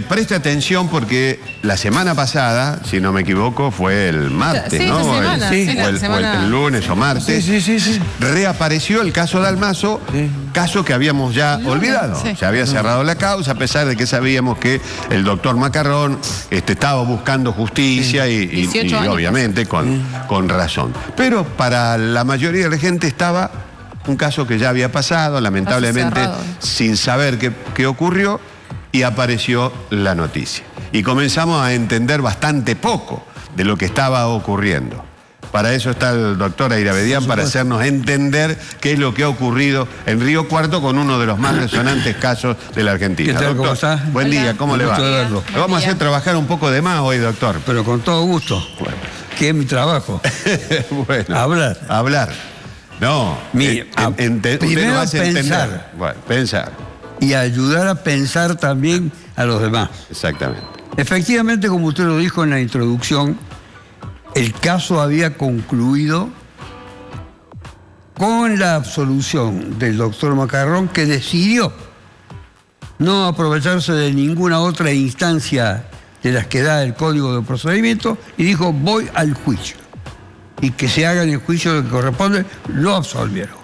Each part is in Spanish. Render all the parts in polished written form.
Preste atención porque la semana pasada, si no me equivoco, fue el martes, sí, ¿no? El lunes o martes. Sí. Reapareció el caso Dalmaso, caso que habíamos ya olvidado. Sí. Se había cerrado la causa, a pesar de que sabíamos que el doctor Macarrón estaba buscando justicia y obviamente con razón. Pero para la mayoría de la gente estaba un caso que ya había pasado, lamentablemente sin saber qué ocurrió, y apareció la noticia. Y comenzamos a entender bastante poco de lo que estaba ocurriendo. Para eso está el doctor Airabedián, para hacernos entender qué es lo que ha ocurrido en Río Cuarto con uno de los más resonantes casos de la Argentina. ¿Qué tal, doctor, cómo está? Buen día, ¿cómo le va? Lo vamos a hacer trabajar un poco de más hoy, doctor. Pero con todo gusto. Bueno. Que es mi trabajo. Bueno, Hablar. No, primero pensar. Bueno, pensar. Y ayudar a pensar también a los demás. Exactamente. Efectivamente, como usted lo dijo en la introducción, el caso había concluido con la absolución del doctor Macarrón, que decidió no aprovecharse de ninguna otra instancia de las que da el Código de Procedimiento y dijo: voy al juicio. Y que se haga en el juicio lo que corresponde. Lo absolvieron.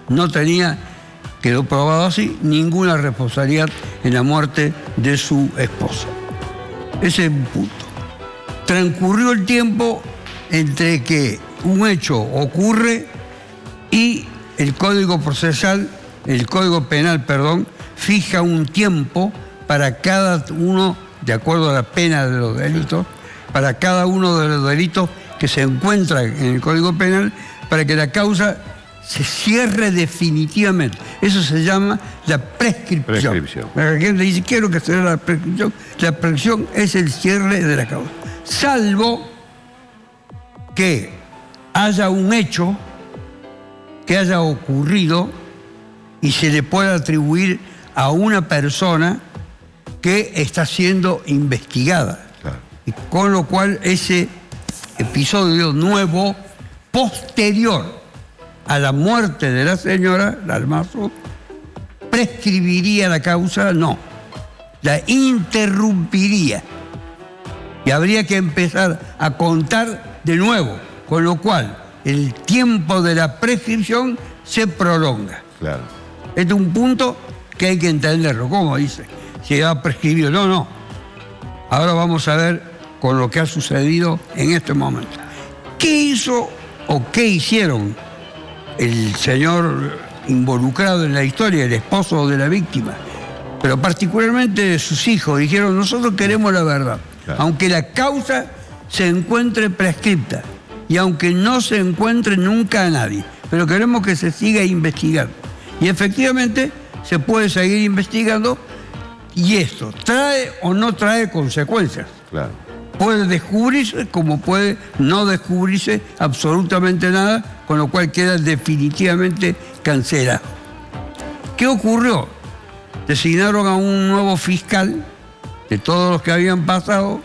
No tenía, quedó probado así, ninguna responsabilidad en la muerte de su esposa. Ese es un punto. Transcurrió el tiempo entre que un hecho ocurre y el Código Procesal, el Código Penal, perdón, fija un tiempo para cada uno, de acuerdo a la pena de los delitos, para cada uno de los delitos que se encuentran en el Código Penal, para que la causa se cierre definitivamente. Eso se llama la prescripción. La gente dice: quiero que se dé la prescripción. La prescripción es el cierre de la causa. Salvo que haya un hecho que haya ocurrido y se le pueda atribuir a una persona que está siendo investigada. Claro. Y con lo cual ese episodio nuevo, posterior a la muerte de la señora Dalmaso, prescribiría la causa, no, la interrumpiría. Y habría que empezar a contar de nuevo, con lo cual el tiempo de la prescripción se prolonga. Claro. Este es un punto que hay que entenderlo. ¿Cómo dice? Si ha prescribido. No. Ahora vamos a ver con lo que ha sucedido en este momento. ¿Qué hizo o qué hicieron el señor involucrado en la historia, el esposo de la víctima, pero particularmente sus hijos? Dijeron: nosotros queremos la verdad. Claro. Aunque la causa se encuentre prescripta y aunque no se encuentre nunca a nadie, pero queremos que se siga investigando. Y efectivamente se puede seguir investigando, y esto trae o no trae consecuencias. Claro. Puede descubrirse como puede no descubrirse absolutamente nada, con lo cual queda definitivamente cancelado. ¿Qué ocurrió? Designaron a un nuevo fiscal de todos los que habían pasado,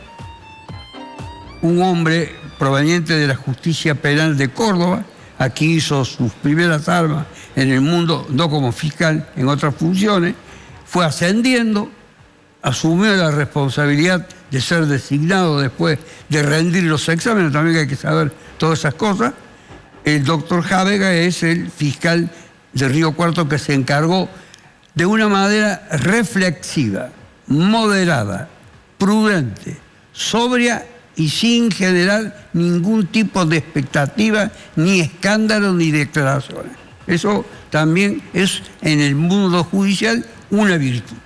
un hombre proveniente de la Justicia Penal de Córdoba. Aquí hizo sus primeras armas en el mundo, no como fiscal, en otras funciones. Fue ascendiendo, asumió la responsabilidad de ser designado después de rendir los exámenes. También hay que saber todas esas cosas. El doctor Jávega es el fiscal de Río Cuarto que se encargó de una manera reflexiva, moderada, prudente, sobria y sin generar ningún tipo de expectativa, ni escándalo, ni declaraciones. Eso también es en el mundo judicial una virtud.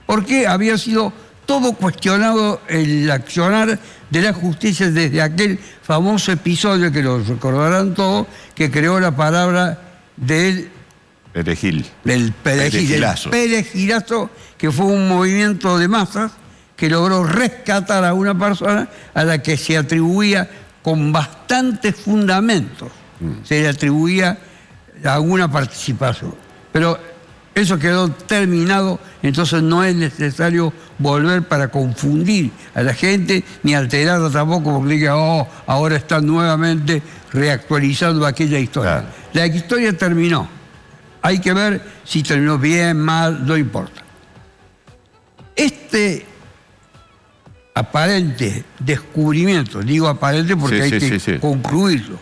Porque había sido todo cuestionado el accionar de la justicia desde aquel famoso episodio, que lo recordarán todos, que creó la palabra del perejil. Del perejilazo, que fue un movimiento de masas que logró rescatar a una persona a la que se atribuía con bastantes fundamentos, se le atribuía alguna participación. Pero eso quedó terminado, entonces no es necesario volver para confundir a la gente, ni alterarla tampoco, porque diga: oh, ahora están nuevamente reactualizando aquella historia. Claro. La historia terminó. Hay que ver si terminó bien, mal, no importa. Este aparente descubrimiento, digo aparente porque hay que concluirlo,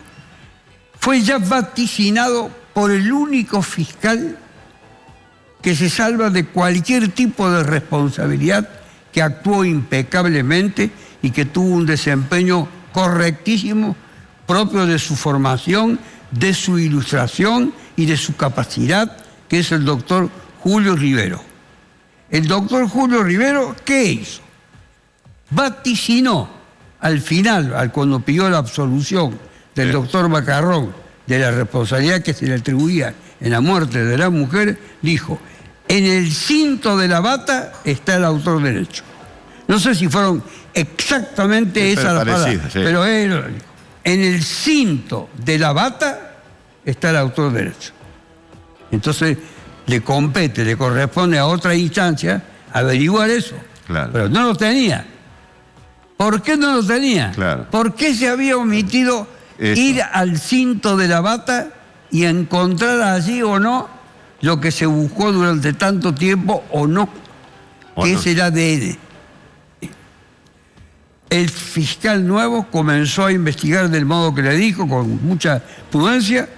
fue ya vaticinado por el único fiscal que se salva de cualquier tipo de responsabilidad, que actuó impecablemente y que tuvo un desempeño correctísimo, propio de su formación, de su ilustración y de su capacidad, que es el doctor Julio Rivero. El doctor Julio Rivero, ¿qué hizo? Vaticinó al final, cuando pidió la absolución del doctor Macarrón de la responsabilidad que se le atribuía en la muerte de la mujer, dijo: en el cinto de la bata está el autor derecho. No sé si fueron exactamente esas las palabras, pero él, en el cinto de la bata está el autor derecho. Entonces le compete, le corresponde a otra instancia averiguar eso. Claro. Pero no lo tenía. ¿Por qué no lo tenía? Claro. ¿Por qué se había omitido ir al cinto de la bata y encontrar allí o no lo que se buscó durante tanto tiempo o no, que es el ADN? El fiscal nuevo comenzó a investigar del modo que le dijo, con mucha prudencia,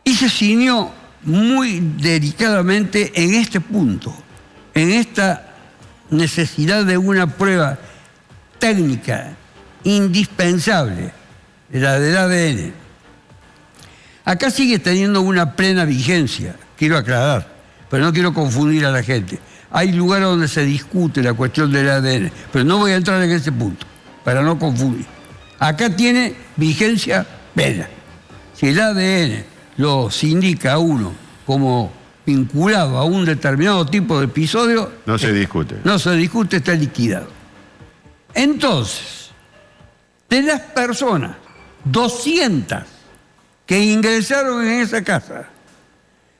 y se ciñó muy delicadamente en este punto, en esta necesidad de una prueba técnica indispensable, la del ADN. Acá sigue teniendo una plena vigencia, quiero aclarar, pero no quiero confundir a la gente. Hay lugares donde se discute la cuestión del ADN, pero no voy a entrar en ese punto, para no confundir. Acá tiene vigencia plena. Si el ADN lo indica a uno como vinculado a un determinado tipo de episodio, no se discute. No se discute, está liquidado. Entonces, de las personas, 200 que ingresaron en esa casa,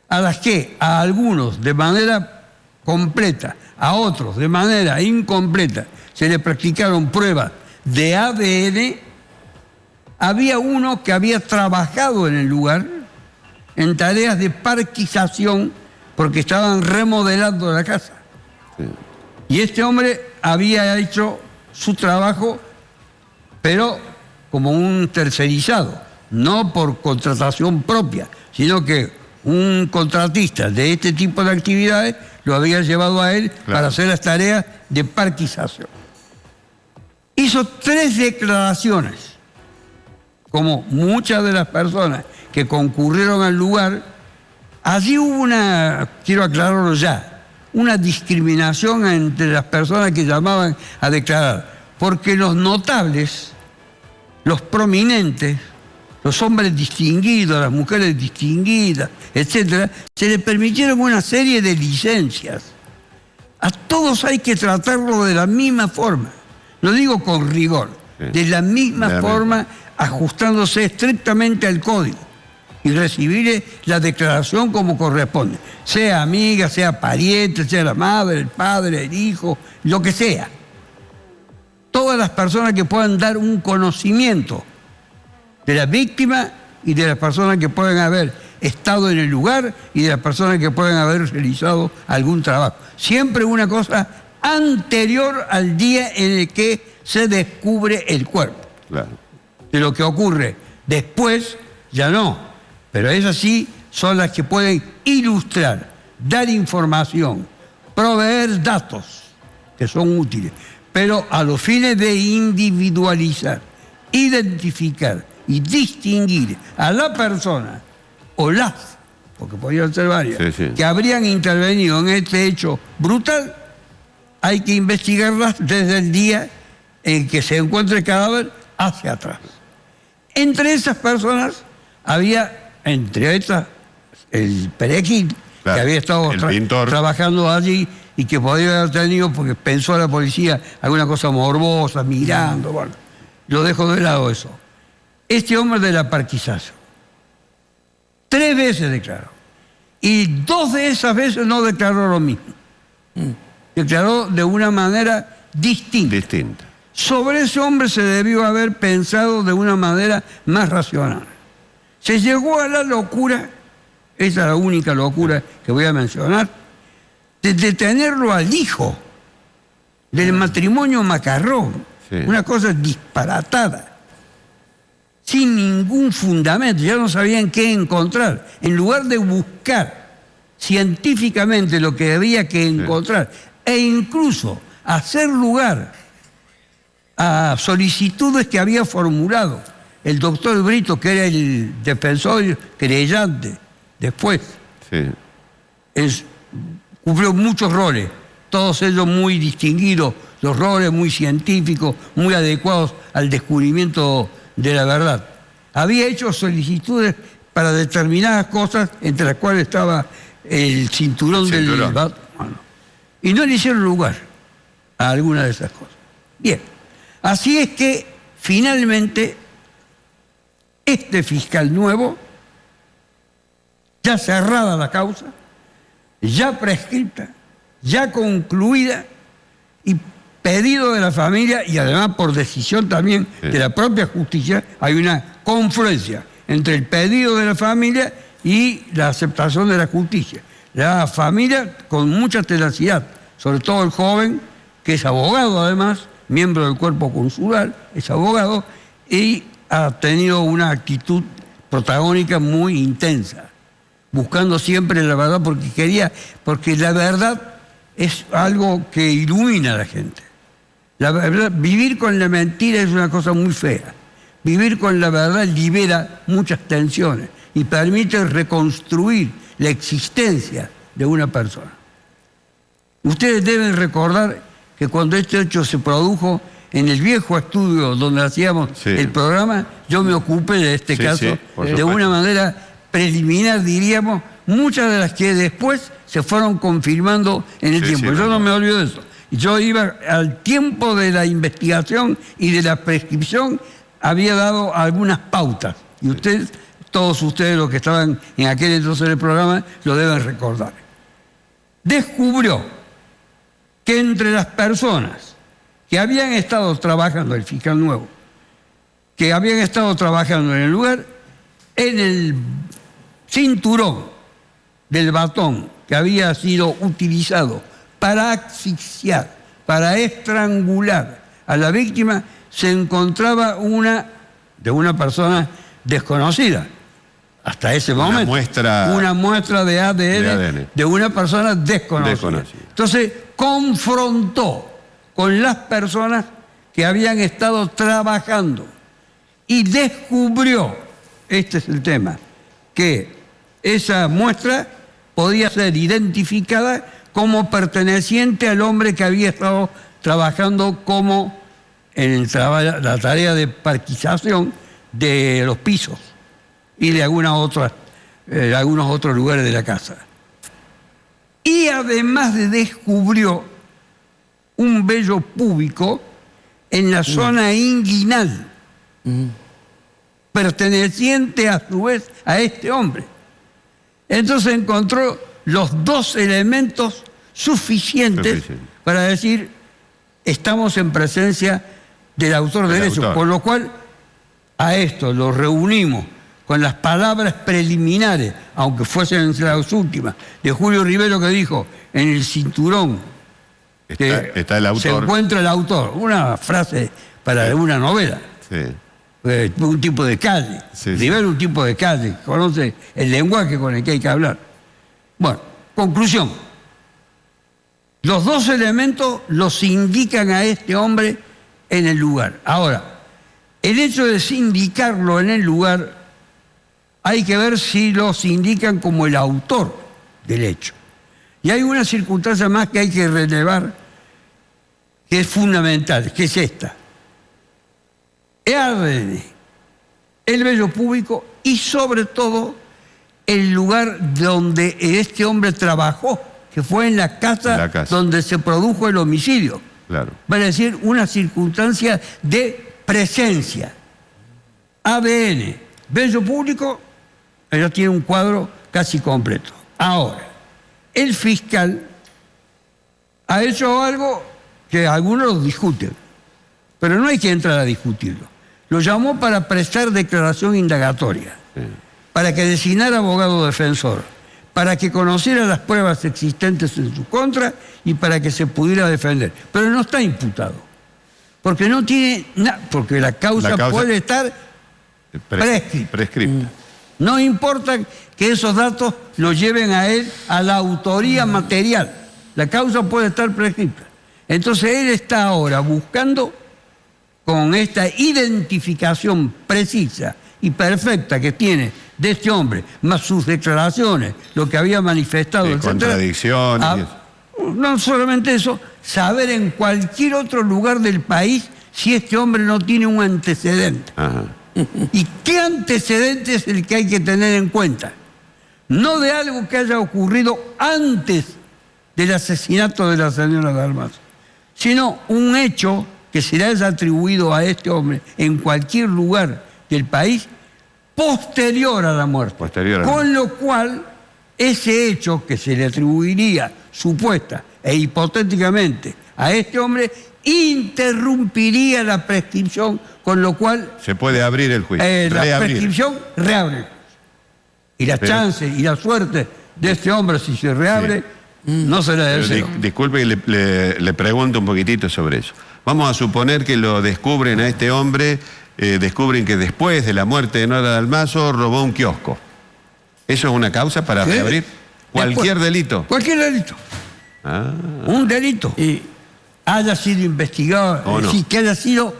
a las que a algunos de manera completa, a otros de manera incompleta, se le practicaron pruebas de ADN, había uno que había trabajado en el lugar en tareas de parquización porque estaban remodelando la casa. Sí. Y este hombre había hecho su trabajo, pero como un tercerizado, no por contratación propia, sino que un contratista de este tipo de actividades lo había llevado a él para hacer las tareas de parquización. Hizo 3 declaraciones, como muchas de las personas que concurrieron al lugar. Allí hubo una, quiero aclararlo ya, una discriminación entre las personas que llamaban a declarar, porque los notables, los prominentes, los hombres distinguidos, las mujeres distinguidas, etcétera, se les permitieron una serie de licencias. A todos hay que tratarlo de la misma forma, no digo con rigor, de la misma forma, ajustándose estrictamente al código y recibir la declaración como corresponde, sea amiga, sea pariente, sea la madre, el padre, el hijo, lo que sea. Todas las personas que puedan dar un conocimiento de la víctima y de las personas que pueden haber estado en el lugar y de las personas que pueden haber realizado algún trabajo. Siempre una cosa anterior al día en el que se descubre el cuerpo. Claro. De lo que ocurre después, ya no. Pero esas sí son las que pueden ilustrar, dar información, proveer datos que son útiles, pero a los fines de individualizar, identificar y distinguir a la persona o las, porque podrían ser varias, que habrían intervenido en este hecho brutal, hay que investigarlas desde el día en que se encuentre el cadáver hacia atrás. Entre esas personas había, entre estas, el Perejil, que había estado trabajando allí y que podría haber tenido, porque pensó a la policía, alguna cosa morbosa, mirando, bueno, lo dejo de lado eso. Este hombre de la parquización, 3 veces declaró, y 2 de esas veces no declaró lo mismo. Declaró de una manera distinta. Sobre ese hombre se debió haber pensado de una manera más racional. Se llegó a la locura, esa es la única locura que voy a mencionar, de detenerlo al hijo del matrimonio Macarrón. Sí. Una cosa disparatada, sin ningún fundamento. Ya no sabían qué encontrar. En lugar de buscar científicamente lo que había que encontrar, e incluso hacer lugar a solicitudes que había formulado el doctor Brito, que era el defensor querellante después. Sí. Cumplió muchos roles, todos ellos muy distinguidos, los roles muy científicos, muy adecuados al descubrimiento de la verdad. Había hecho solicitudes para determinadas cosas, entre las cuales estaba el cinturón del Batman, y no le hicieron lugar a alguna de esas cosas. Bien, así es que finalmente este fiscal nuevo, ya cerrada la causa, ya prescripta, ya concluida y pedido de la familia, y además por decisión también de la propia justicia, hay una confluencia entre el pedido de la familia y la aceptación de la justicia. La familia con mucha tenacidad, sobre todo el joven, que es abogado además, miembro del cuerpo consular, es abogado y ha tenido una actitud protagónica muy intensa, buscando siempre la verdad, porque la verdad es algo que ilumina a la gente. La verdad, vivir con la mentira es una cosa muy fea. Vivir con la verdad libera muchas tensiones y permite reconstruir la existencia de una persona. Ustedes deben recordar que cuando este hecho se produjo en el viejo estudio donde hacíamos el programa, yo me ocupé de este caso de una manera preliminar, diríamos, muchas de las que después se fueron confirmando en el tiempo. Yo no me olvido de eso. Yo iba al tiempo de la investigación y de la prescripción, había dado algunas pautas. Y ustedes, todos ustedes los que estaban en aquel entonces del programa, lo deben recordar. Descubrió que entre las personas que habían estado trabajando, el fiscal nuevo, que habían estado trabajando en el lugar, en el cinturón del batón que había sido utilizado para asfixiar, para estrangular a la víctima, se encontraba de una persona desconocida hasta ese momento. Una muestra de ADN de una persona desconocida. Entonces confrontó con las personas que habían estado trabajando y descubrió, este es el tema, que esa muestra podía ser identificada como perteneciente al hombre que había estado trabajando como en la tarea de parquización de los pisos y de algunos otros lugares de la casa. Y además descubrió un vello púbico en la zona inguinal, perteneciente a su vez a este hombre. Entonces encontró los dos elementos suficientes para decir, estamos en presencia del autor del hecho, por lo cual a esto lo reunimos con las palabras preliminares, aunque fuesen las últimas, de Julio Rivero, que dijo, en el cinturón está el autor. Se encuentra el autor, una frase para una novela. Un tipo de calle. Rivero, un tipo de calle, conoce el lenguaje con el que hay que hablar. Bueno, conclusión. Los dos elementos los indican a este hombre en el lugar. Ahora, el hecho de sindicarlo en el lugar, hay que ver si los indican como el autor del hecho. Y hay una circunstancia más que hay que relevar, que es fundamental, que es esta. El ADN, el vello púbico y sobre todo el lugar donde este hombre trabajó, que fue en la casa donde se produjo el homicidio. Vale decir, una circunstancia de presencia. ADN, vello público, ella tiene un cuadro casi completo. Ahora, el fiscal ha hecho algo que algunos lo discuten, pero no hay que entrar a discutirlo. Lo llamó para prestar declaración indagatoria, para que designara abogado defensor, para que conociera las pruebas existentes en su contra y para que se pudiera defender. Pero no está imputado, porque no tiene porque la causa puede estar prescripta. No importa que esos datos lo lleven a él a la autoría material. La causa puede estar prescripta. Entonces él está ahora buscando, con esta identificación precisa y perfecta que tiene de este hombre, más sus declaraciones, lo que había manifestado, etcétera, contradicciones. No solamente eso, saber en cualquier otro lugar del país si este hombre no tiene un antecedente. Ajá. ¿Y qué antecedente es el que hay que tener en cuenta? No de algo que haya ocurrido antes del asesinato de la señora Dalmazo, sino un hecho que se le haya atribuido a este hombre en cualquier lugar del país posterior a la muerte. Con lo cual, ese hecho que se le atribuiría supuesta e hipotéticamente a este hombre interrumpiría la prescripción, con lo cual se puede abrir el juicio. La prescripción reabre. Y las chances y la suerte de este hombre, si se reabre, no se la deseo. Disculpe que le pregunto un poquitito sobre eso. Vamos a suponer que lo descubren a este hombre, descubren que después de la muerte de Nora Dalmazo robó un kiosco. ¿Eso es una causa para reabrir? ¿Cualquier delito? Cualquier delito. Un delito. Y haya sido investigado, que haya sido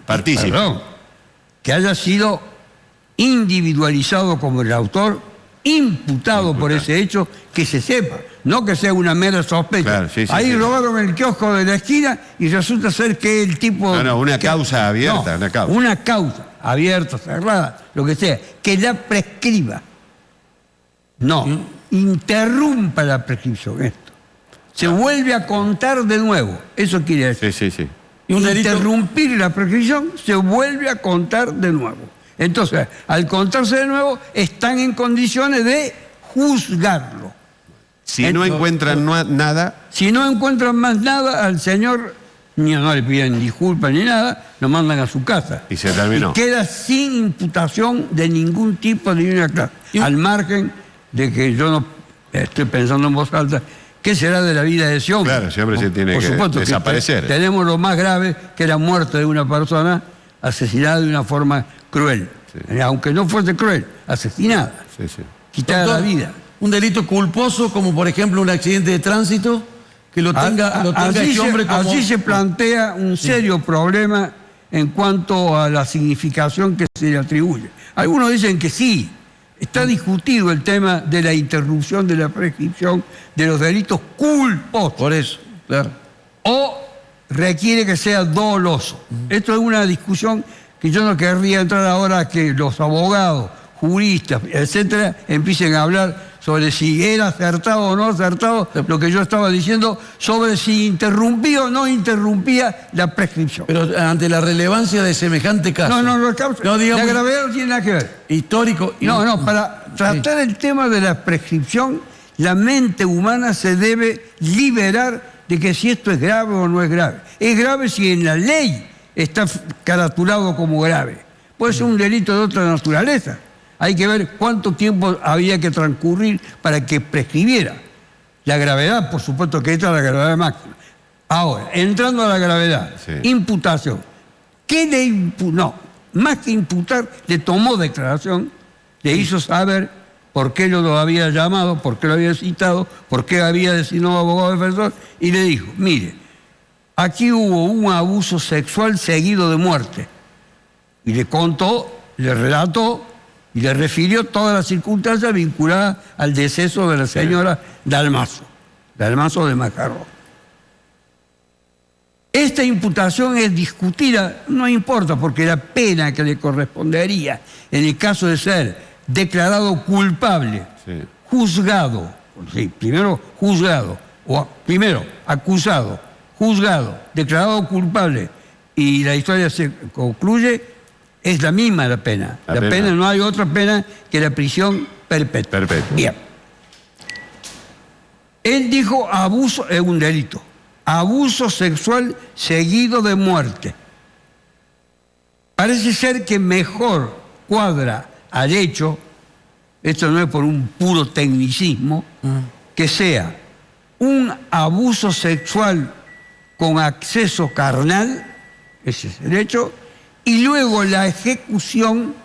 partícipe. Que haya sido individualizado como el autor, imputado por ese hecho, que se sepa, no que sea una mera sospecha. Claro, ahí robaron el kiosco de la esquina y resulta ser que el tipo... una causa abierta. Una causa abierta, cerrada, lo que sea, que la prescriba. Interrumpa la prescripción esto. Se vuelve a contar de nuevo. Eso quiere decir. Sí. Interrumpir la prescripción, se vuelve a contar de nuevo. Entonces, al contarse de nuevo, están en condiciones de juzgarlo. Si no encuentran nada... Si no encuentran más nada, al señor no le piden disculpas ni nada, lo mandan a su casa. Y se terminó. Y queda sin imputación de ningún tipo, de ninguna clase. Al margen de que yo no estoy pensando en voz alta, ¿qué será de la vida de ese hombre? Claro, ese hombre se tiene que desaparecer. Tenemos lo más grave, que la muerte de una persona asesinada de una forma cruel. Aunque no fuese cruel, asesinada. Quitada la vida. Un delito culposo, como por ejemplo un accidente de tránsito, que lo tenga este hombre como... Allí se plantea un serio problema en cuanto a la significación que se le atribuye. Algunos dicen que sí. Está discutido el tema de la interrupción de la prescripción de los delitos culposos. Por eso, claro. O requiere que sea doloso. Esto es una discusión que yo no querría entrar ahora a que los abogados, juristas, etcétera, empiecen a hablar sobre si era acertado o no acertado lo que yo estaba diciendo, sobre si interrumpía o no interrumpía la prescripción. Pero ante la relevancia de semejante caso... La gravedad no tiene nada que ver. Histórico... Para tratar el tema de la prescripción, la mente humana se debe liberar de que si esto es grave o no es grave. Es grave si en la ley está caratulado como grave. Puede ser un delito de otra naturaleza. Hay que ver cuánto tiempo había que transcurrir para que prescribiera. La gravedad, por supuesto que esta es la gravedad máxima. Ahora, entrando a la gravedad, imputación. ¿Qué le imputó? Más que imputar, le tomó declaración, le hizo saber por qué lo había llamado, por qué lo había citado, por qué había designado abogado defensor, y le dijo, mire, aquí hubo un abuso sexual seguido de muerte. Y le contó, le relató y le refirió todas las circunstancias vinculadas al deceso de la señora Dalmazo de Macarrón. Esta imputación es discutida, no importa, porque la pena que le correspondería en el caso de ser declarado culpable, juzgado, primero juzgado, primero acusado, juzgado, declarado culpable, y la historia se concluye, es la misma la pena. La pena, no hay otra pena que la prisión perpetua. Bien. Él dijo abuso, es un delito. Abuso sexual seguido de muerte. Parece ser que mejor cuadra al hecho esto no es por un puro tecnicismo, que sea un abuso sexual con acceso carnal, ese es el hecho, y luego la ejecución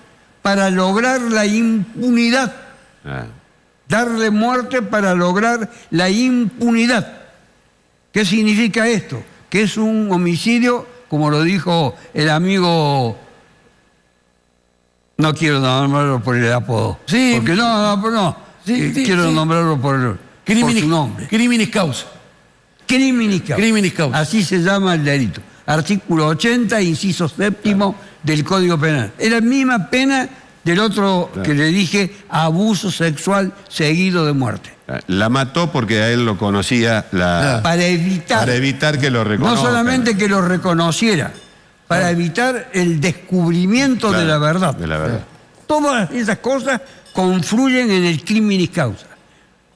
para lograr la impunidad. Darle muerte para lograr la impunidad. ¿Qué significa esto? Que es un homicidio, como lo dijo el amigo, no quiero nombrarlo por el apodo. Sí. Porque no. Sí, quiero nombrarlo por su nombre. Criminis causa. Criminis causa. Criminis causa. Así se llama el delito. Artículo 80, inciso 7 del Código Penal. Es la misma pena del otro que le dije, abuso sexual seguido de muerte. La mató porque a él lo conocía para evitar que lo reconozca. No solamente que lo reconociera, para evitar el descubrimiento de la verdad. Todas esas cosas confluyen en el criminis causa.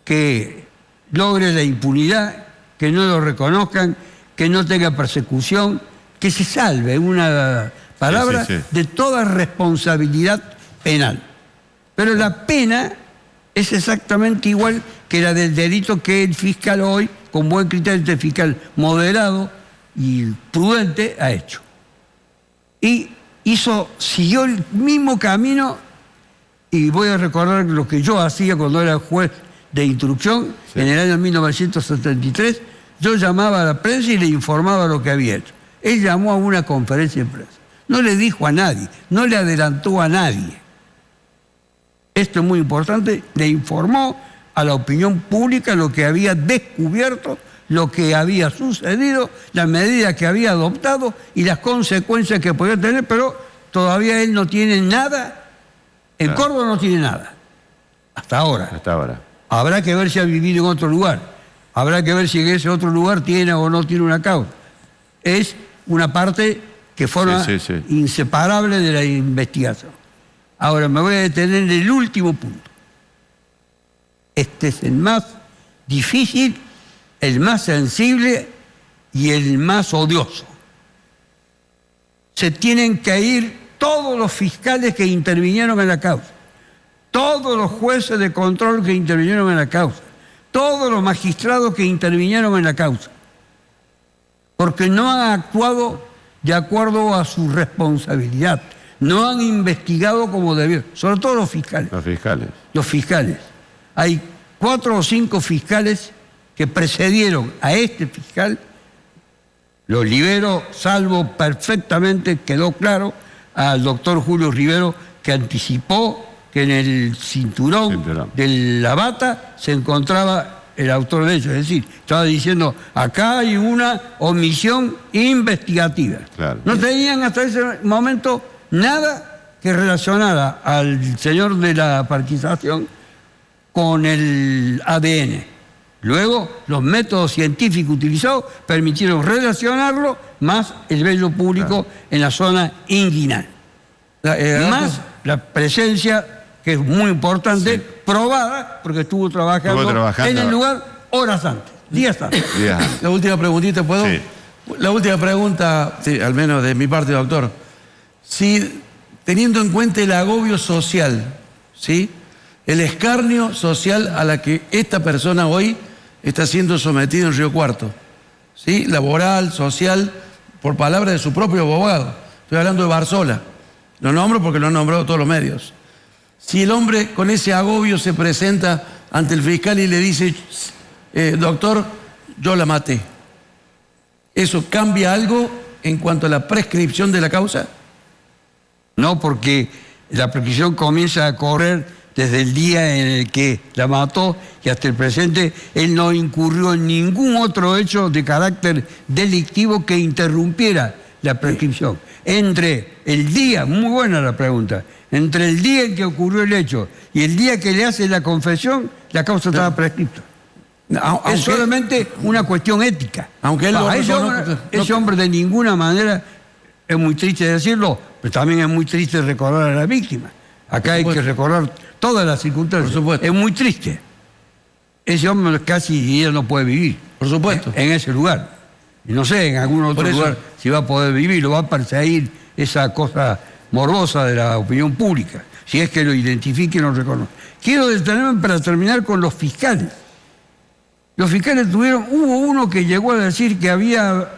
Que logre la impunidad, que no lo reconozcan, que no tenga persecución, que se salve, una palabra, de toda responsabilidad penal. Pero la pena es exactamente igual que la del delito que el fiscal hoy, con buen criterio, el fiscal moderado y prudente, ha hecho. Y siguió el mismo camino, y voy a recordar lo que yo hacía cuando era juez de instrucción, en el año 1973, yo llamaba a la prensa y le informaba lo que había hecho. Él llamó a una conferencia de prensa. No le dijo a nadie, no le adelantó a nadie. Esto es muy importante, le informó a la opinión pública lo que había descubierto, lo que había sucedido, las medidas que había adoptado y las consecuencias que podía tener, pero todavía él no tiene nada, en Córdoba no tiene nada, hasta ahora. Habrá que ver si ha vivido en otro lugar, habrá que ver si en ese otro lugar tiene o no tiene una causa. Es una parte que forma inseparable de la investigación. Ahora me voy a detener en el último punto. Este es el más difícil, el más sensible y el más odioso. Se tienen que ir todos los fiscales que intervinieron en la causa, todos los jueces de control que intervinieron en la causa, todos los magistrados que intervinieron en la causa, porque no han actuado de acuerdo a su responsabilidad. No han investigado como debieron, sobre todo los fiscales. Los fiscales. Hay 4 o 5 fiscales que precedieron a este fiscal. Los libero, salvo perfectamente, quedó claro, al doctor Julio Rivero, que anticipó que en el cinturón de la bata se encontraba el autor de ello. Es decir, estaba diciendo, acá hay una omisión investigativa. No tenían hasta ese momento nada que relacionara al señor de la parquización con el ADN. Luego, los métodos científicos utilizados permitieron relacionarlo más el vello público en la zona inguinal. Más la presencia, que es muy importante, probada, porque estuvo trabajando en el lugar horas antes, días antes. La última preguntita, ¿puedo? Sí. La última pregunta, sí, al menos de mi parte, doctor. Si, teniendo en cuenta el agobio social, ¿sí?, el escarnio social a la que esta persona hoy está siendo sometida en Río Cuarto, ¿sí?, laboral, social, por palabra de su propio abogado. Estoy hablando de Barzola. Lo nombro porque lo han nombrado todos los medios. Si el hombre con ese agobio se presenta ante el fiscal y le dice, doctor, yo la maté, ¿eso cambia algo en cuanto a la prescripción de la causa? No, porque la prescripción comienza a correr desde el día en el que la mató y hasta el presente. Él no incurrió en ningún otro hecho de carácter delictivo que interrumpiera la prescripción. Entre el día, muy buena la pregunta, entre el día en que ocurrió el hecho y el día que le hace la confesión, la causa estaba prescripta. Es solamente una cuestión ética. Aunque él ese hombre de ninguna manera, es muy triste decirlo, pero también es muy triste recordar a la víctima. Acá hay que recordar todas las circunstancias. Por supuesto. Es muy triste. Ese hombre casi ya no puede vivir. Por supuesto. En ese lugar. Y no sé, en algún otro lugar si va a poder vivir, lo va a perseguir esa cosa morbosa de la opinión pública. Si es que lo identifique y lo reconoce. quiero detenerme para terminar con los fiscales. Los fiscales hubo uno que llegó a decir que había,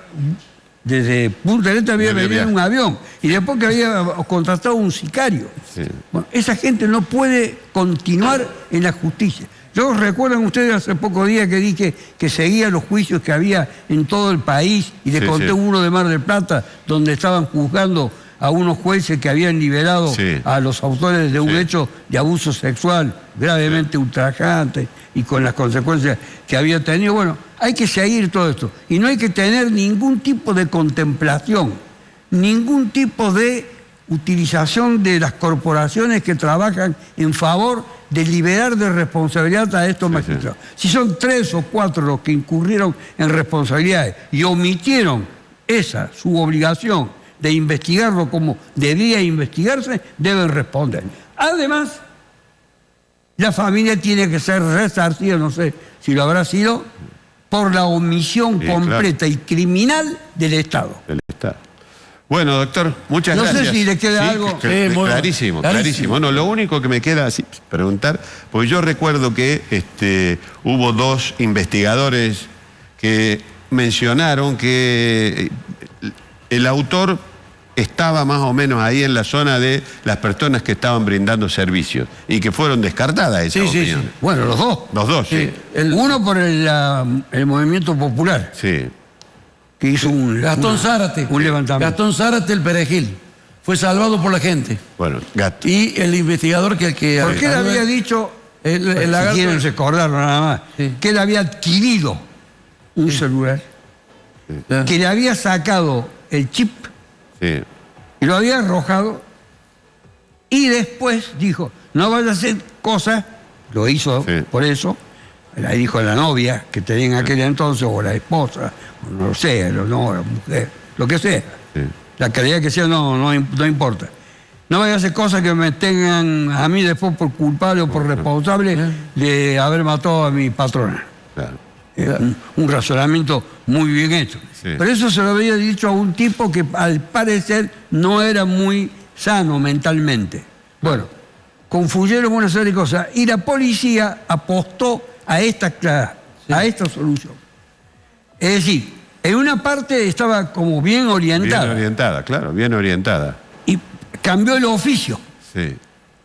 desde Punta del Este había venido en un avión, y después que había contratado un sicario. Sí. Bueno, esa gente no puede continuar en la justicia. Yo recuerdan ustedes hace pocos días que dije que seguía los juicios que había en todo el país, y les conté uno de Mar del Plata, donde estaban juzgando a unos jueces que habían liberado a los autores de un hecho de abuso sexual gravemente ultrajante y con las consecuencias que había tenido. Bueno, hay que seguir todo esto. Y no hay que tener ningún tipo de contemplación, ningún tipo de utilización de las corporaciones que trabajan en favor de liberar de responsabilidad a estos magistrados. Si son 3 o 4 los que incurrieron en responsabilidades y omitieron su obligación de investigarlo como debía investigarse, deben responder. Además, la familia tiene que ser resarcida, no sé si lo habrá sido, por la omisión completa y criminal del Estado. Bueno, doctor, muchas gracias. No sé si le queda algo. Clarísimo. No, lo único que me queda es preguntar, porque yo recuerdo que hubo 2 investigadores que mencionaron que el autor estaba más o menos ahí en la zona de las personas que estaban brindando servicios y que fueron descartadas esas opiniones. Bueno, los dos. Los dos, sí. Uno por el movimiento popular. Sí. Que hizo Gastón Zárate. Un levantamiento. Gastón Zárate, el Perejil. Fue salvado por la gente. Bueno, Gato. Y el investigador que... ¿Por qué le había dicho, si quieren recordarlo nada más, que él había adquirido un celular, que le había sacado el chip y lo había arrojado, y después dijo, no vaya a hacer cosas, lo hizo por eso, le dijo a la novia que tenía en aquel entonces, o la esposa, o no lo sé, la mujer, lo que sea, la calidad que sea no importa. No vaya a hacer cosas que me tengan a mí después por culpable o por responsable de haber matado a mi patrona. Un razonamiento muy bien hecho. Pero eso se lo había dicho a un tipo que al parecer no era muy sano mentalmente. Bueno, confluyeron una serie de cosas y la policía apostó a esta solución. Es decir, en una parte estaba como bien orientada. Bien orientada, claro, bien orientada. Y cambió el oficio.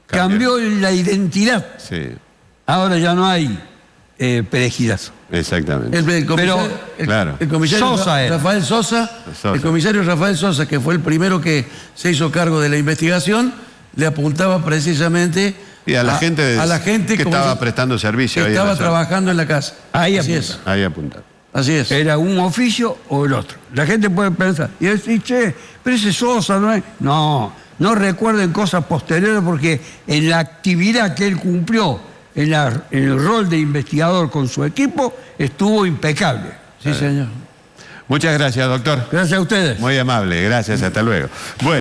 Cambió la identidad. Ahora ya no hay perejilazo. Exactamente. El comisario Rafael Sosa, el comisario Rafael Sosa, que fue el primero que se hizo cargo de la investigación, le apuntaba precisamente a la gente que estaba prestando servicio. Que estaba trabajando en la casa. Ahí apunta. Así es. Era un oficio o el otro. La gente puede pensar y decir, pero ese Sosa no es... No recuerden cosas posteriores, porque en la actividad que él cumplió, en el rol de investigador con su equipo, estuvo impecable. Sí, señor. Muchas gracias, doctor. Gracias a ustedes. Muy amable, gracias, hasta luego. Bueno.